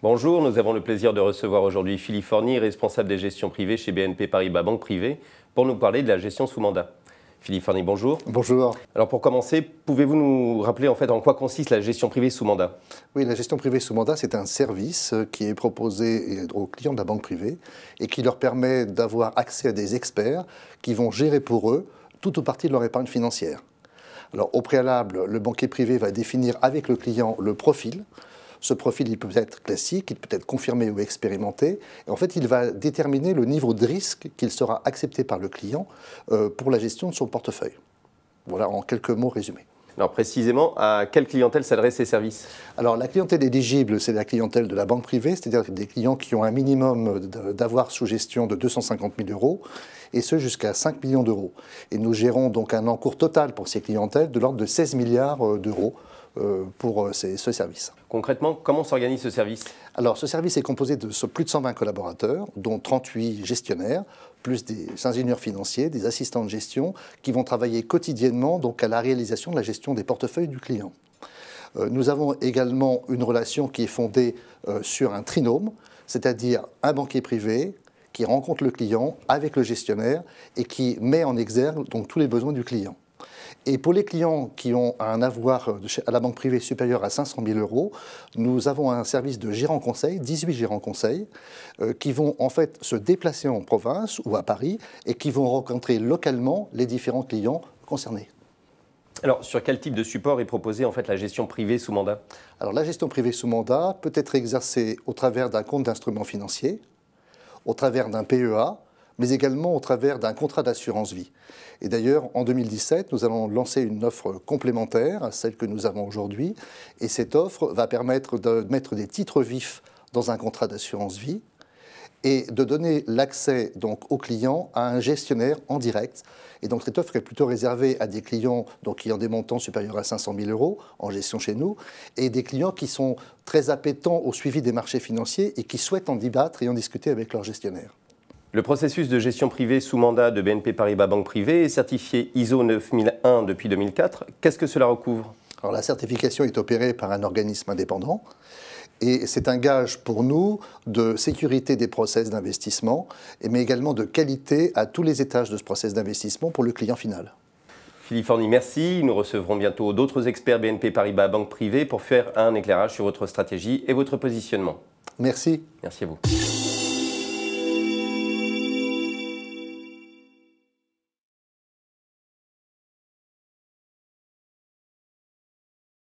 Bonjour, nous avons le plaisir de recevoir aujourd'hui Philippe Forny, responsable des gestions privées chez BNP Paribas Banque Privée, pour nous parler de la gestion sous mandat. Philippe Forny, bonjour. Bonjour. Alors pour commencer, pouvez-vous nous rappeler en fait en quoi consiste la gestion privée sous mandat? Oui, la gestion privée sous mandat, c'est un service qui est proposé aux clients de la banque privée et qui leur permet d'avoir accès à des experts qui vont gérer pour eux tout ou partie de leur épargne financière. Alors au préalable, le banquier privé va définir avec le client le profil. Ce profil, il peut être classique, il peut être confirmé ou expérimenté. Et en fait, il va déterminer le niveau de risque qu'il sera accepté par le client pour la gestion de son portefeuille. Voilà en quelques mots résumés. Alors précisément, à quelle clientèle s'adressent ces services? Alors la clientèle éligible, c'est la clientèle de la banque privée, c'est-à-dire des clients qui ont un minimum d'avoir sous gestion de 250 000 euros, et ce jusqu'à 5 millions d'euros. Et nous gérons donc un encours total pour ces clientèles de l'ordre de 16 milliards d'euros pour ce service. Concrètement, comment s'organise ce service? Alors ce service est composé de plus de 120 collaborateurs, dont 38 gestionnaires, plus des ingénieurs financiers, des assistants de gestion, qui vont travailler quotidiennement donc, à la réalisation de la gestion des portefeuilles du client. Nous avons également une relation qui est fondée sur un trinôme, c'est-à-dire un banquier privé qui rencontre le client avec le gestionnaire et qui met en exergue donc, tous les besoins du client. Et pour les clients qui ont un avoir à la banque privée supérieur à 500 000 euros, nous avons un service de gérants conseils, 18 gérants conseils, qui vont en fait se déplacer en province ou à Paris et qui vont rencontrer localement les différents clients concernés. Alors, sur quel type de support est proposée en fait la gestion privée sous mandat? Alors, la gestion privée sous mandat peut être exercée au travers d'un compte d'instruments financiers, au travers d'un PEA, mais également au travers d'un contrat d'assurance vie. Et d'ailleurs, en 2017, nous allons lancer une offre complémentaire à celle que nous avons aujourd'hui. Et cette offre va permettre de mettre des titres vifs dans un contrat d'assurance vie et de donner l'accès donc aux clients à un gestionnaire en direct. Et donc cette offre est plutôt réservée à des clients donc, qui ont des montants supérieurs à 500 000 euros en gestion chez nous et des clients qui sont très appétents au suivi des marchés financiers et qui souhaitent en débattre et en discuter avec leur gestionnaire. Le processus de gestion privée sous mandat de BNP Paribas Banque Privée est certifié ISO 9001 depuis 2004. Qu'est-ce que cela recouvre? Alors, la certification est opérée par un organisme indépendant et c'est un gage pour nous de sécurité des process d'investissement, mais également de qualité à tous les étages de ce process d'investissement pour le client final. Philippe Forny, merci. Nous recevrons bientôt d'autres experts BNP Paribas Banque Privée pour faire un éclairage sur votre stratégie et votre positionnement. Merci. Merci à vous.